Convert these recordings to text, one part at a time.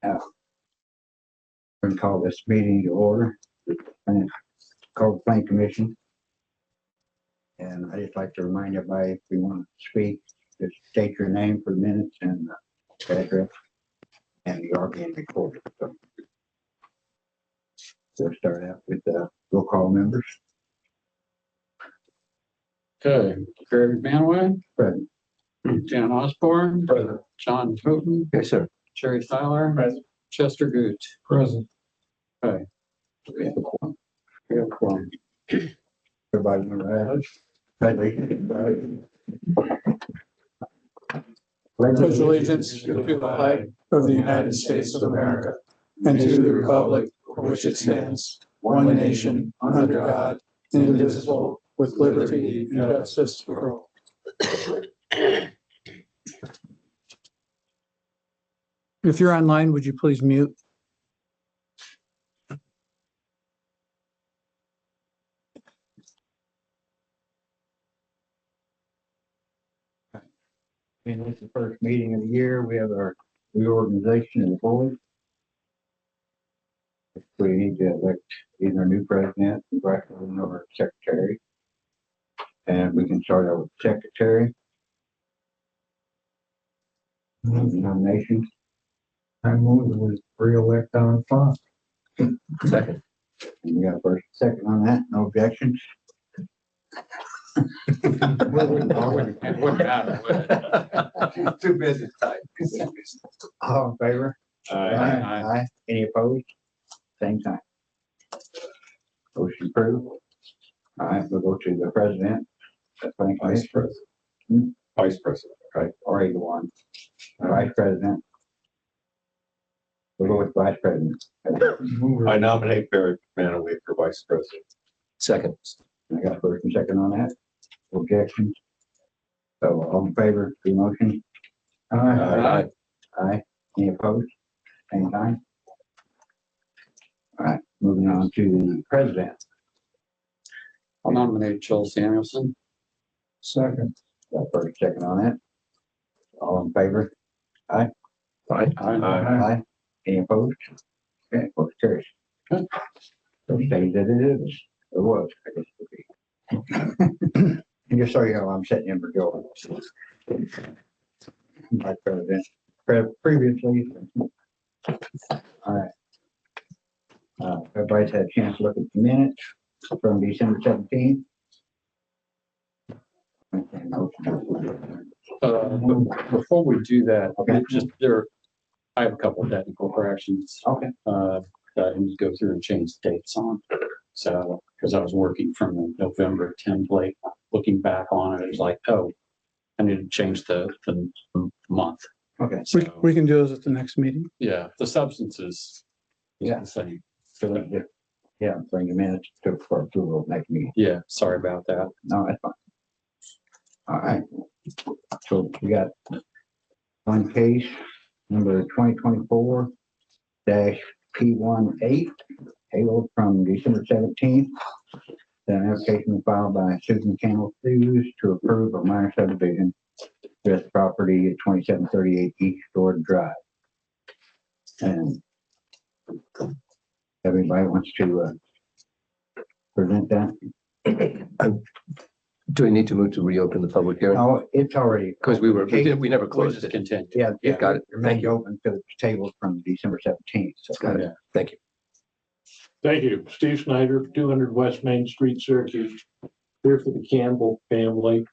We're gonna call this meeting to order. And call the planning commission. And I just like to remind everybody, if you want to speak, just state your name for minutes and address. And you are being recorded. So we'll start out with the roll call members. Okay, Greg Manway, Present. Dan Osborne, Present. John Houghton, Yes, sir. Jerry Tyler, Present. Chester Goot. Present. Okay. We have a quorum. We have quorum. Everybody remember that? Pledge allegiance to the flag of the United States of America and to the republic for which it stands, one nation, under God, indivisible, with liberty and justice for all. If you're online, would you please mute? And this is the first meeting of the year. We have our reorganization of the board. We need to elect either a new president, or secretary. And we can start out with secretary. Nominations. I move with re-elect Don Fox. Second. And we got a first, second on that. No objections. Too busy time. All in favor? Aye. Any opposed? Same time. Motion approved. All right, we'll go to the president. Vice President. Vice President. Right, or either one. Vice president. We'll go with vice president. I nominate Barry Manaway for Vice President. Second. I got first and second on that. Objections? So all in favor of the motion? Aye. Aye. Any opposed? Same time. All right, moving on to the president. I'll nominate Joel Samuelson. Second. Got first, second on that. All in favor? Aye. Aye. Any opposed? Okay, motion carries. Okay. So stays that it is. It was, I guess it would be. And just so you know, I'm sitting in for Joel. Vice President, previously. All right. Everybody's had a chance to look at the minutes from December 17th. Before we do that, Okay. I have a couple of technical corrections. Okay. That I need to go through and change the dates on. So, because I was working from the November template, looking back on it, it was like, oh, I need to change the month. Okay. We can do those at the next meeting. Yeah, the substance is Yeah. the same. So, yeah, bring the minutes to for approval next meeting. Yeah, sorry about that. No, that's fine. All right. So we got one case, number 2024-P18, tabled from December 17th. An application filed by Susan Campbell Hughes to approve a minor subdivision with property at 2738 East Jordan Drive. And everybody wants to present that? Do we need to move to reopen the public hearing? Oh, it's already. Because we never We'll closed just it. continue. Yeah, Got it. Remained open because it's tabled from December 17th. So Got it. Thank you. Thank you. Steve Snyder, 200 West Main Street, Syracuse, here for the Campbell family.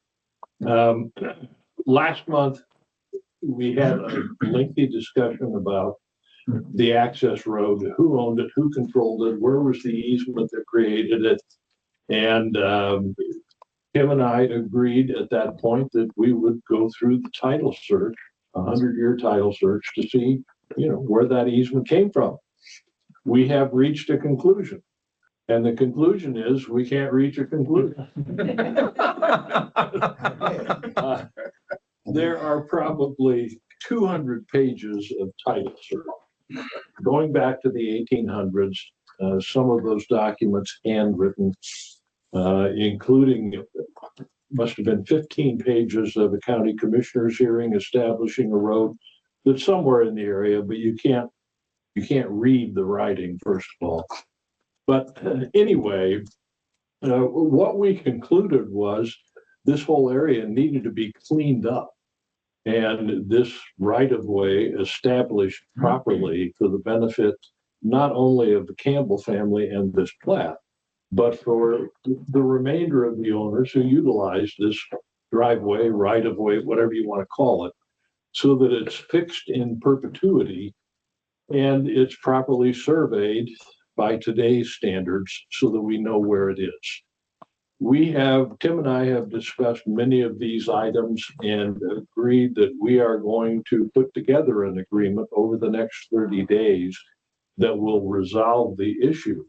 Last month, we had a lengthy discussion about the access road, who owned it, who controlled it, where was the easement that created it. And Kim and I agreed at that point that we would go through the title search, 100-year title search, to see, where that easement came from. We have reached a conclusion. And the conclusion is we can't reach a conclusion. There are probably 200 pages of title search going back to the 1800s. Some of those documents handwritten, including must have been 15 pages of a county commissioner's hearing establishing a road that's somewhere in the area, but you can't You can't read the writing, first of all. But anyway, what we concluded was this whole area needed to be cleaned up. And this right-of-way established properly for the benefit not only of the Campbell family and this plat, but for the remainder of the owners who utilize this driveway, right-of-way, whatever you want to call it, so that it's fixed in perpetuity and it's properly surveyed by today's standards so that we know where it is. Tim and I have discussed many of these items and agreed that we are going to put together an agreement over the next 30 days that will resolve the issue.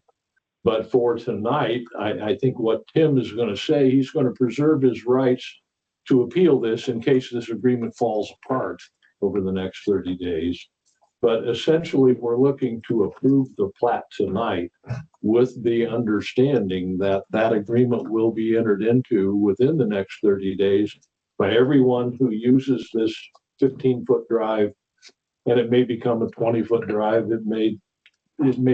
But for tonight, I think what Tim is going to say, he's going to preserve his rights to appeal this in case this agreement falls apart over the next 30 days. But essentially, we're looking to approve the plat tonight with the understanding that that agreement will be entered into within the next 30 days by everyone who uses this 15-foot drive, and it may become a 20-foot drive. It may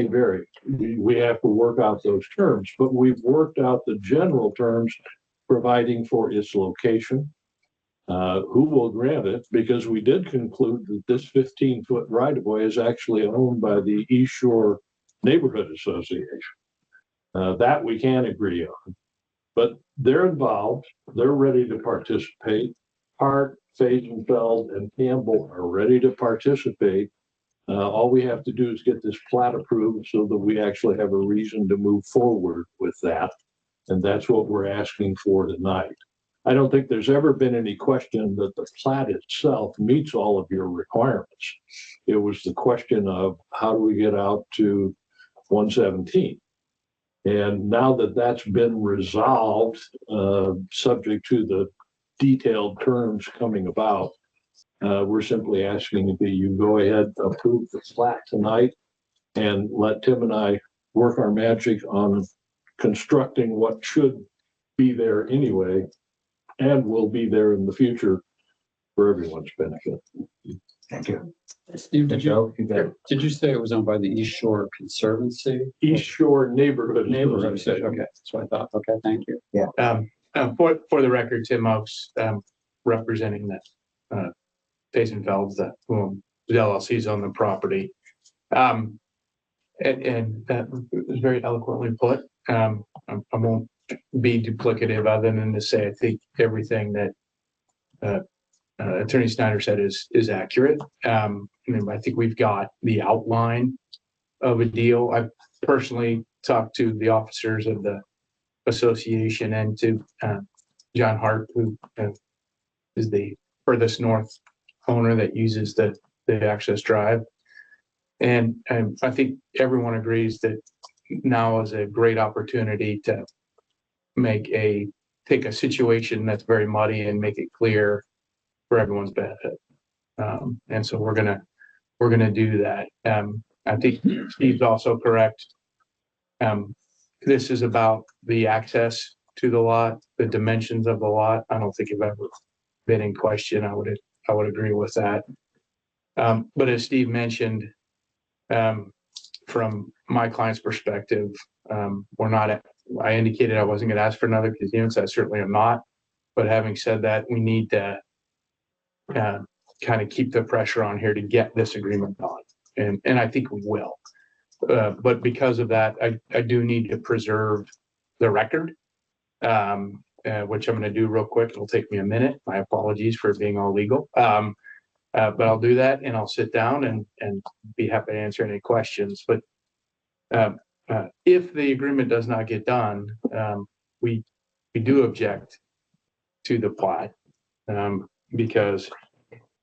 vary. We have to work out those terms, but we've worked out the general terms, providing for its location, who will grant it, because we did conclude that this 15-foot right-of-way is actually owned by the East Shore Neighborhood Association. That we can agree on, but they're involved. They're ready to participate. Hart, Faisenfeld, and Campbell are ready to participate. All we have to do is get this plat approved so that we actually have a reason to move forward with that. And that's what we're asking for tonight. I don't think there's ever been any question that the plat itself meets all of your requirements. It was the question of how do we get out to 117? And now that that's been resolved, subject to the detailed terms coming about, we're simply asking that you go ahead, approve the plat tonight, and let Tim and I work our magic on constructing what should be there anyway, and will be there in the future for everyone's benefit. Thank you. Steve, did Joe, you got it. you say it was owned by the East Shore Conservancy? East Shore Neighborhood Association. Okay, that's what I thought. Okay, thank you. For the record, Tim Oaks, representing the Faisenfelds, that whom the LLC's on the property. And that was very eloquently put. I won't be duplicative other than to say I think everything that Attorney Snyder said is accurate. I think we've got the outline of a deal. I've personally talked to the officers of the association and to John Hart, who is the furthest north owner that uses the access drive. And I think everyone agrees that now is a great opportunity to take a situation that's very muddy and make it clear for everyone's benefit. And so we're gonna do that. I think Steve's also correct. This is about the access to the lot, the dimensions of the lot. I don't think it's ever been in question. I would agree with that. But as Steve mentioned, from my client's perspective, I indicated I wasn't going to ask for another continuance. I certainly am not. But having said that, we need to kind of keep the pressure on here to get this agreement done. And I think we will. But because of that, I do need to preserve the record, which I'm going to do real quick. It'll take me a minute. My apologies for being all legal. But I'll do that, and I'll sit down and be happy to answer any questions. But if the agreement does not get done, we do object to the plat because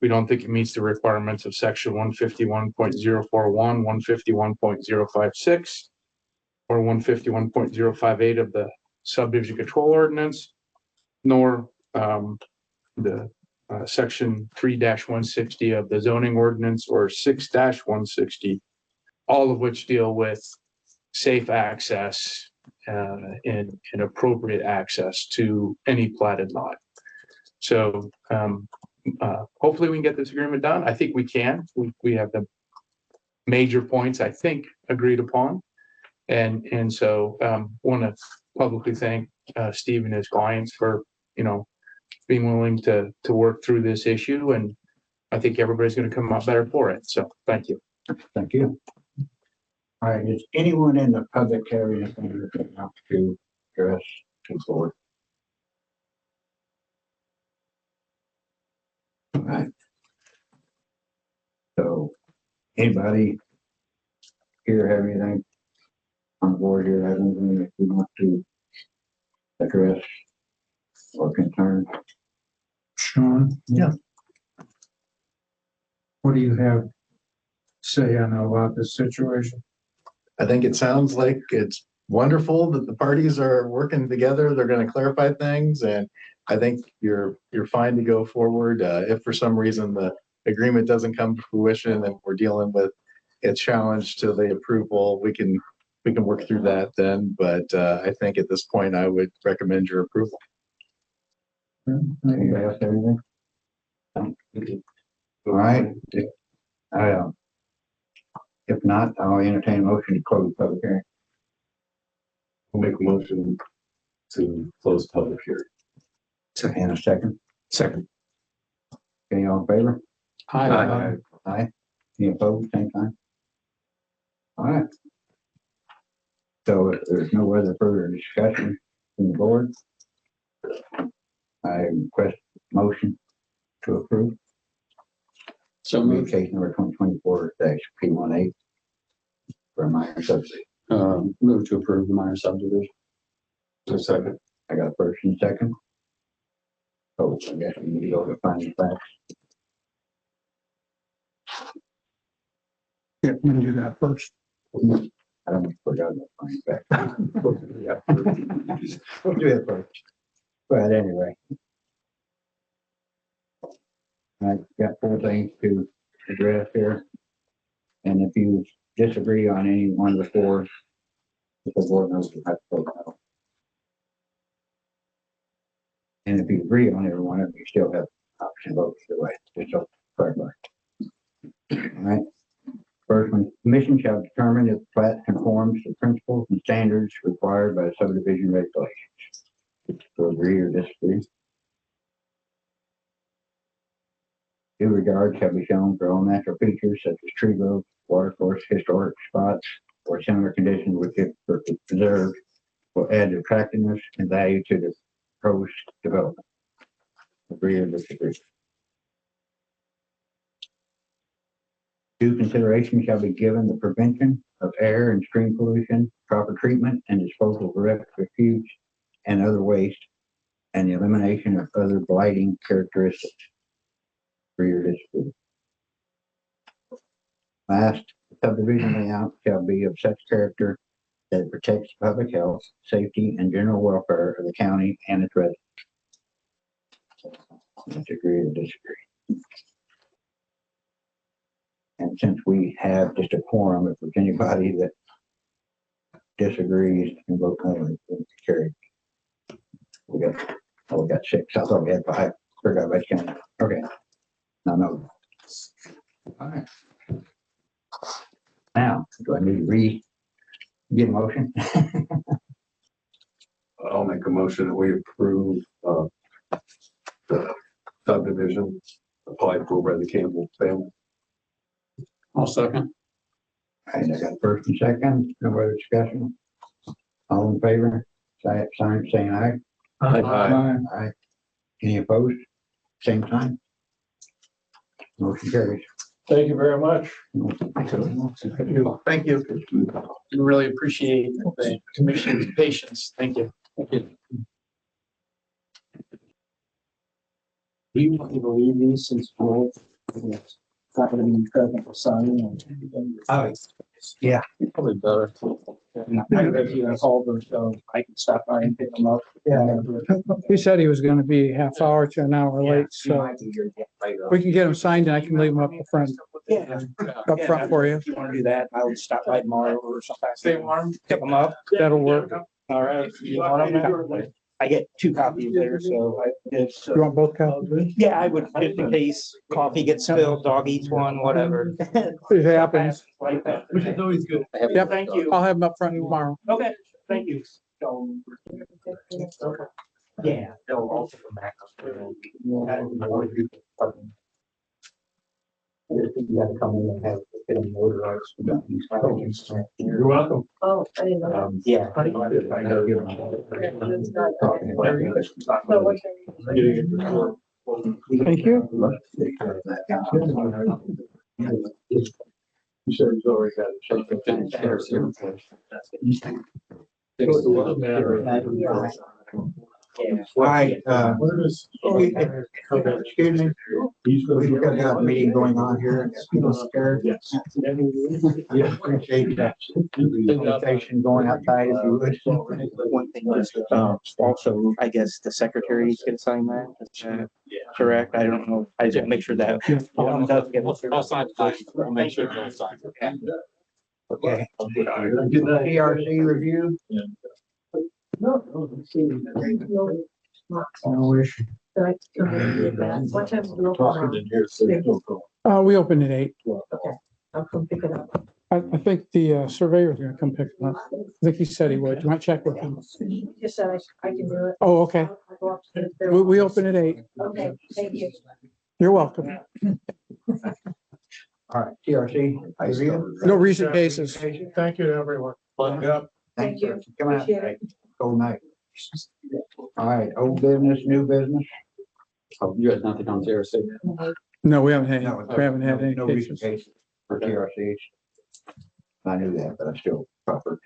we don't think it meets the requirements of section 151.041, 151.056, or 151.058 of the subdivision control ordinance, nor the section 3-160 of the zoning ordinance, or 6-160, all of which deal with safe access and appropriate access to any platted lot. So hopefully we can get this agreement done. I think we can. We have the major points, I think, agreed upon. And so, want to publicly thank, Steve and his clients for, being willing to work through this issue. And I think everybody's going to come out better for it. So thank you. Thank you. All right, does anyone in the public have anything to address to the board? All right. So, anybody here have anything on the board here, have anything that you want to address or concern? Sean? Yeah. What do you have to say on about this situation? I think it sounds like it's wonderful that the parties are working together. They're going to clarify things, and I think you're fine to go forward. If for some reason the agreement doesn't come to fruition and we're dealing with a challenge to the approval, we can work through that then. But I think at this point, I would recommend your approval. Anybody else have anything? All right. If not, I'll entertain a motion to close the public hearing. We'll make a motion to close public hearing. And a second. Second. Okay, all in favor? Hi. Aye. Any opposed, same time? All right. So if there's no other further discussion from the board, I request motion to approve. So moved. Case number 2024-P18 for a minor subdivision. Move to approve the minor subdivision. A second. I got a first and second. So I guess we need to go to find the facts. Yeah, you can do that first. I don't forgot to find the facts. We'll do it first. But anyway. I got 4 things to address here. And if you disagree on any one of the 4, the board knows you have to vote no. And if you agree on every one of them, you still have option votes the way. Just so clarify. All right. First one, commission shall determine if the plat conforms to principles and standards required by subdivision regulations. So agree or disagree? Due regard shall be shown for all natural features such as tree growth, water course, historic spots, or similar conditions which, if preserved, will add attractiveness and value to the proposed development. Agree or disagree? Due consideration shall be given the prevention of air and stream pollution, proper treatment and disposal of refuse and other waste, and the elimination of other blighting characteristics. Agree or disagree? Last, subdivision layout shall be of such character that it protects public health, safety, and general welfare of the county and its residents. Let's agree or disagree. And since we have just a quorum, if there's anybody that disagrees and vote no, it's carried. We got 6. I thought we had 5. Forgot about counting. Okay. No. All right. Now, do I need to get a motion? I'll make a motion that we approve the subdivision applied for by the Campbell family. I'll second. All right, I got first and second. No other discussion. All in favor, sign saying aye. Aye. Any opposed? Same sign. Motion carries. Thank you very much. Thank you. We really appreciate the commission's patience. Thank you. Do you want me to leave these since we're not going to be present for signing? Oh, yeah. Probably better. I have you in Culver, so I can stop by and pick them up. Yeah. He said he was gonna be half hour to an hour late, so we can get them signed and I can leave them up front for you. If you want to do that, I would stop by tomorrow or something. Stay warm. Pick them up. That'll work. All right. You want them? I get 2 copies there, so it's, You want both copies? yeah, I would, just in case coffee gets spilled, dog eats one, whatever. It happens. Like that. Which is always good. Yep. Thank you. I'll have them up front tomorrow. Okay, thank you. Yeah, they'll also come back. You gotta come in and have it motorized. You're welcome. Oh, I didn't know. Yeah. Getting it before. Thank you. You said he's already got it. It's a matter of- All right, Where is- excuse me, He's gonna be- we've got a meeting going on here. People scared. Yes. Yeah, appreciate that. Conversation going outside if you would. One thing is, also, I guess the secretary's gonna sign that, is that correct? I don't know, I just make sure that. I'll sign tonight. I'll make sure they'll sign. Okay. Good night. PRC review. No. I wish. What time do you open Talking now? in here, so you don't go. We open at 8. Okay, I'll come pick it up. I think the surveyor's gonna come pick them up. I think he said he would. You want to check with him? He just said I can do it. Oh, okay. I'll go upstairs there. We open at 8. Okay, thank you. You're welcome. All right, TRC review. No recent cases. Thank you to everyone. Yep. Thank you. for coming out. Appreciate it. Cold night. All right, old business, new business. Oh, you had nothing on TRC? No, we haven't had, No, we haven't had any no recent cases. cases for TRCs. I knew that, but I still proper.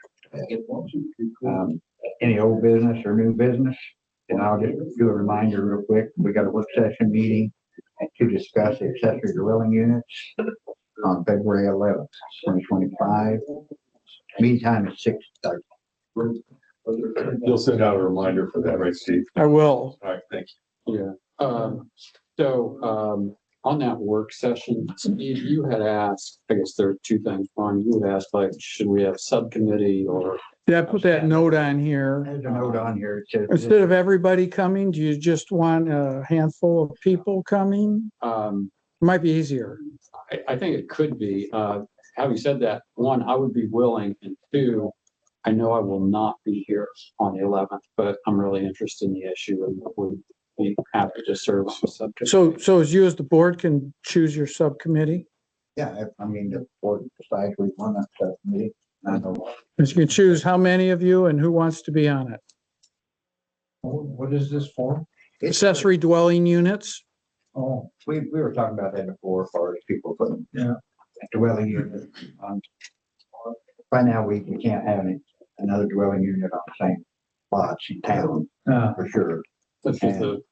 Any old business or new business? And I'll just do a reminder real quick. We got a work session meeting to discuss the accessory dwelling units on February 11th, 2025. Meantime, it's 6:30. You'll send out a reminder for that, right, Steve? I will. All right, thank Yeah, on that work session, Steve, you had asked, I guess there are 2 things. One, you had asked, like, should we have subcommittee or? Did I put that note on here? There's a note on here. It says. Instead of everybody coming, do you just want a handful of people coming? Might be easier. I think it could be, having said that, 1, I would be willing, and 2, I know I will not be here on the 11th, but I'm really interested in the issue and would be happy to serve on the subject. So as you as the board can choose your subcommittee? Yeah, I mean, the board decides we want that subcommittee. I know. You can choose how many of you and who wants to be on it. What is this for? Accessory dwelling units. Oh, we were talking about that before, as far as people putting. Yeah. Dwelling unit on. Right now, we can't have another dwelling unit on the same lots in town, for sure. But the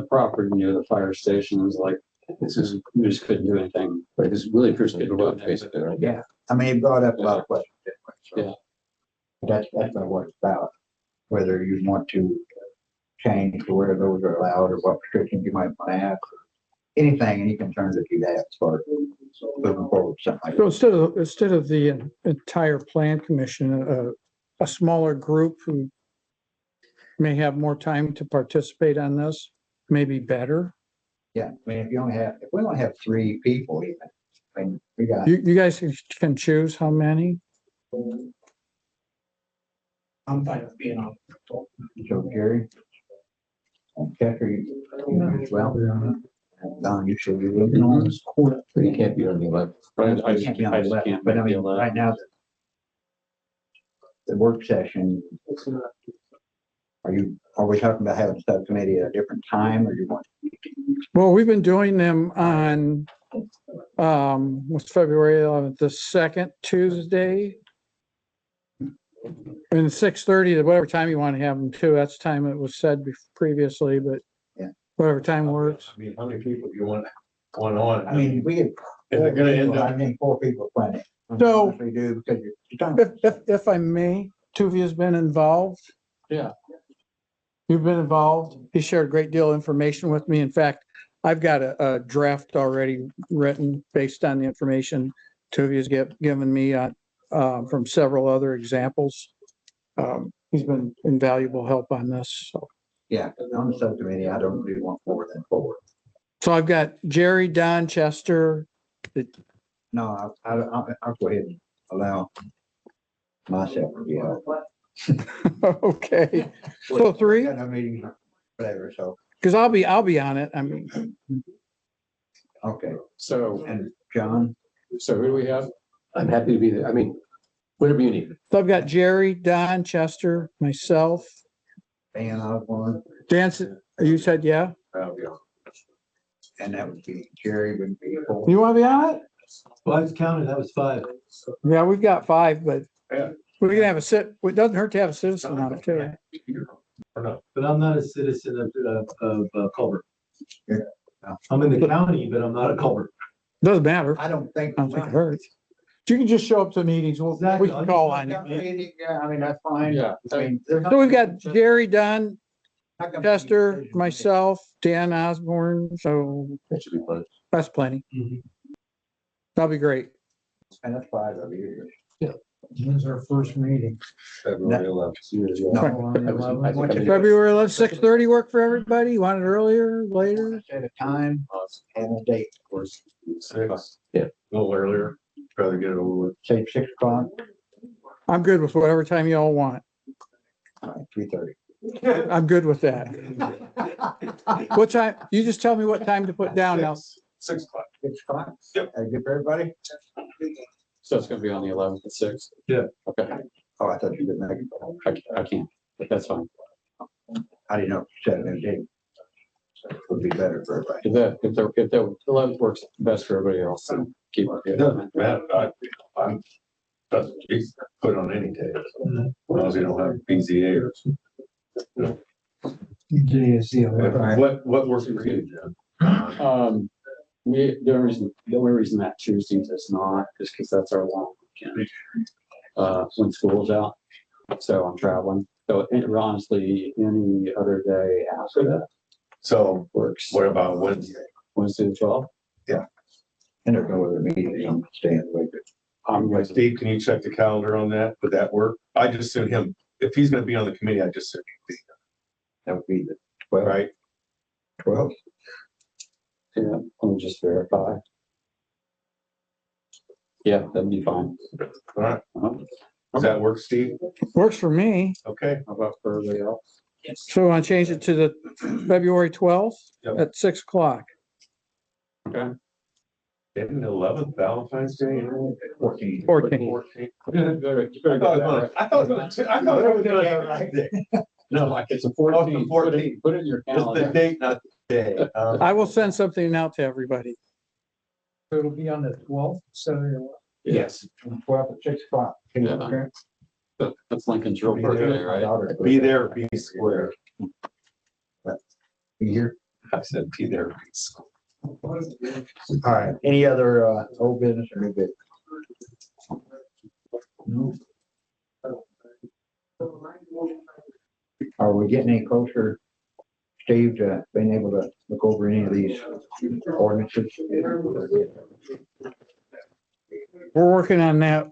property near the fire station is like, this is, we just couldn't do anything. Right, this really appears to be about basically, right? Yeah, I mean, it brought up a lot of questions. anyway, Yeah. so That's not what it's about, whether you want to change to where those are allowed or what restrictions you might want to have. Anything, any concerns that you have as far as moving forward, something like So that. instead of the entire plan commission, a smaller group who may have more time to participate on this, may be better. Yeah, I mean, if we only have 3 people even, I mean, we got. You guys can choose how many. I'm fine with being on. So Gary. And Catherine, you as well. And Don, you should be looking on this corner. So you can't be on the 11th. I You can't be on the left, can't but I make the mean, 11th. right now. The work session. Are we talking about having a subcommittee at a different time or you want? Well, we've been doing them on, what's February 11th, the second Tuesday. And 6:30 to whatever time you want to have them too. That's the time it was said previously, but Yeah. whatever time works. I mean, how many people do you want on? I mean, we get. Is it gonna end up? I think 4 people plenty. So- We do because you're talking. If I may, 2 of you has been involved. Yeah. You've been involved. He shared a great deal of information with me. In fact, I've got a draft already written based on the information 2 of you has given me from several other examples. He's been invaluable help on this. So Yeah, on the subcommittee, I don't really want more than 4. So I've got Jerry, Don, Chester. No, I'll go ahead and allow myself to be out. Okay, so 3, Got no meeting, whatever, so, because I'll be on it. I mean, okay. So, And John, so who do we have? I'm happy to be there. I mean, whatever you need. so I've got Jerry, Don, Chester, myself. Dan Osborne, You said, yeah? and that would be Jerry would be 4. You want to be on it? Well, I was counting, that was 5. Yeah, we've got 5, but Yeah. we're gonna have it doesn't hurt to have a citizen on it too. But I'm not a citizen of Culver. Yeah. I'm in the county, but I'm not a Culver. Doesn't matter. I don't think. I don't think it hurts. You can just show up to meetings. We can call on you. Yeah, I mean, that's fine. Yeah. I mean, there's So we've got Jerry, Don, not gonna be- Chester, myself, Dan Osborne, so That should be fun. that's plenty. Mhm. That'll be great. And that's 5 of you. When's our first meeting? February 11th. February 11th, 6:30 work for everybody? You want it earlier, later? Set a time and a date, of course. 6. Yeah. A little earlier, rather get it over with. Say 6 o'clock, I'm good with whatever time you all want. 3:30. I'm good with that. What time? You just tell me what time to put down now. 6 o'clock. 6 o'clock? Yep. Good for everybody? So it's gonna be on the 11th at 6? Yeah. Okay, Oh, I thought you didn't make it. I can't, but that's fine. I didn't know, if you set a date. Would be better for everybody. If the 11th works best for everybody else, then keep It it. doesn't matter. I'm, doesn't, he's put on any day. As long as you don't have BZA or something. What works for you, Jim? The only reason that Tuesdays is not is because that's our long weekend. When school's out, so I'm traveling. So honestly, any other day after that So works. what about Wednesday? Wednesday the 12th? And there's no other meetings, I'm staying away. Steve, can you check the calendar on that? Would that work? I just sent him, if he's gonna be on the committee, I just sent him, That would be the 12th, right? 12th. Yeah, let me just verify. Yeah, that'd be fine. All right. Uh-huh. Does that work, Steve? Works for me. Okay. How about for everybody else? So I want to change it to the February 12th Yep. at 6 o'clock. Okay. Isn't the 11th Valentine's Day? 14. 14. I thought it was the right day. No, like it's a Oh, it's 14. the 14th. Put it in your It's the calendar. date, not the day. I will send something out to everybody. It'll be on the 12th, Saturday. Yes. 12th at 6 o'clock. Yeah. That's Lincoln's real birthday, right? Be there, be square. Be here. I said be there, be square. All right, any other, old business or new business? No. Are we getting any closer, Steve, to being able to look over any of these ordinances? We're working on that.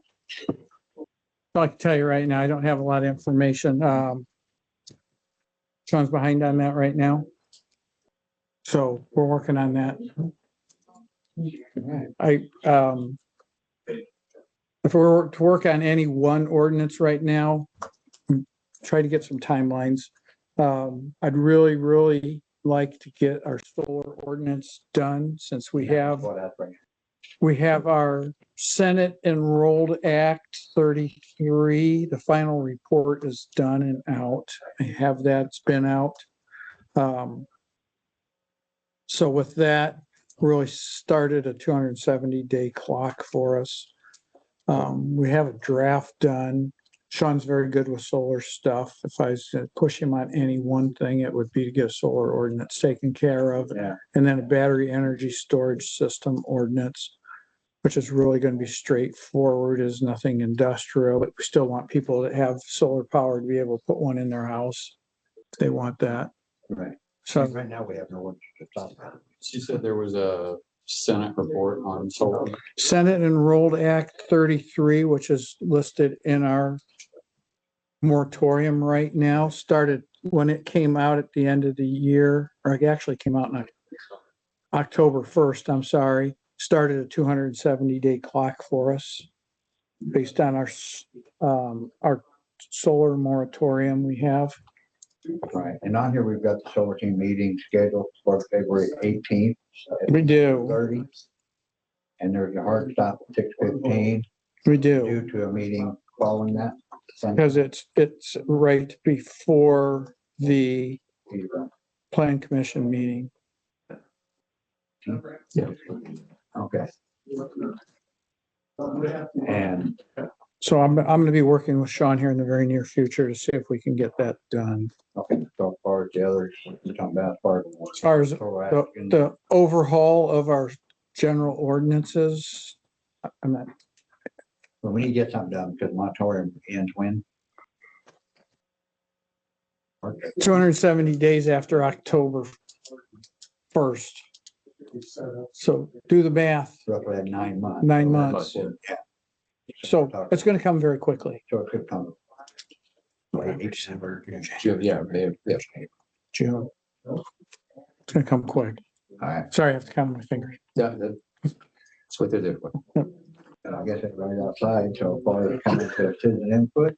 I can tell you right now, I don't have a lot of information. Sean's behind on that right now. So we're working on that. If we're to work on any one ordinance right now, try to get some timelines. I'd really like to get our solar ordinance done since we have our Senate Enrolled Act 33. The final report is done and out. I have that, it's been out. So with that, really started a 270-day clock for us. We have a draft done. Sean's very good with solar stuff. If I was to push him on any one thing, it would be to get a solar ordinance taken care of. Yeah. And then a battery energy storage system ordinance, which is really going to be straightforward, is nothing industrial, but we still want people that have solar power to be able to put one in their house. If they want that. Right. So Right now, we have no one to stop that. She said there was a Senate report on solar. Senate Enrolled Act 33, which is listed in our moratorium right now, started when it came out at the end of the year, or it actually came out in October 1st, I'm sorry, started a 270-day clock for us based on our solar moratorium we have. Right, and on here, we've got the solar team meeting scheduled for February 18th. We do. 30. And there's a hard stop at 6:15 We do, due to a meeting following that. because it's right before the plan commission meeting. Okay. And So I'm gonna be working with Sean here in the very near future to see if we can get that done. okay, so far as the others, we're talking about As far as the overhaul of our general ordinances, I'm not, Well, we need to get something done because moratorium ends when? 270 days after October 1st. So do the math, Roughly at 9 months. 9 months. Yeah. So it's gonna come very quickly. So it could come. June, yeah, yeah. June. It's gonna come quick. All right, Sorry, I have to count on my fingers. Yeah, that's what they're there for. and I guess it's right outside, so far as coming to citizen input.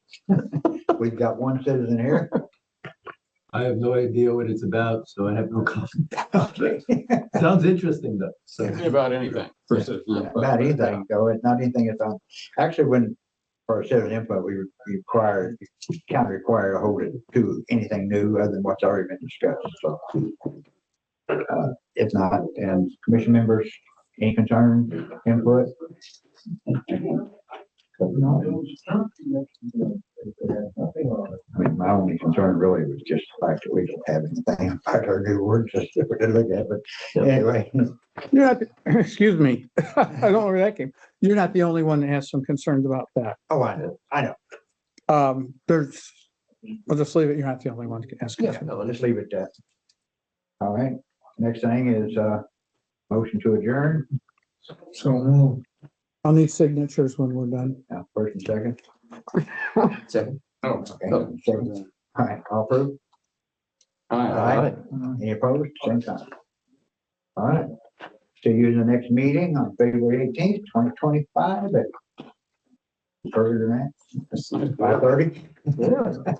We've got one citizen here. I have no idea what it's about, so I have no comment. Okay. Sounds interesting though. So About anything. About anything, though, it's not anything that's on, actually, when, for citizen input, we required, kind of required to hold it to anything new other than what's already been discussed, so. If not, and commission members, any concern, input? I mean, my only concern really was just the fact that we don't have anything about our new words that we're gonna look at, but anyway. You're not, excuse me, I don't know where that came. You're not the only one that has some concerns about that. Oh, I know. There's, I'll just leave it, you're not the only one asking. Yeah, no, let's leave it at that. All right, next thing is, motion to adjourn, So, I'll need signatures when we're done. first and second. Second. Okay, second. All right, all approved? Aye. Any opposed? Same sign. All right. See you in the next meeting on February 18th, 2025. Further than that, 5:30. Yeah.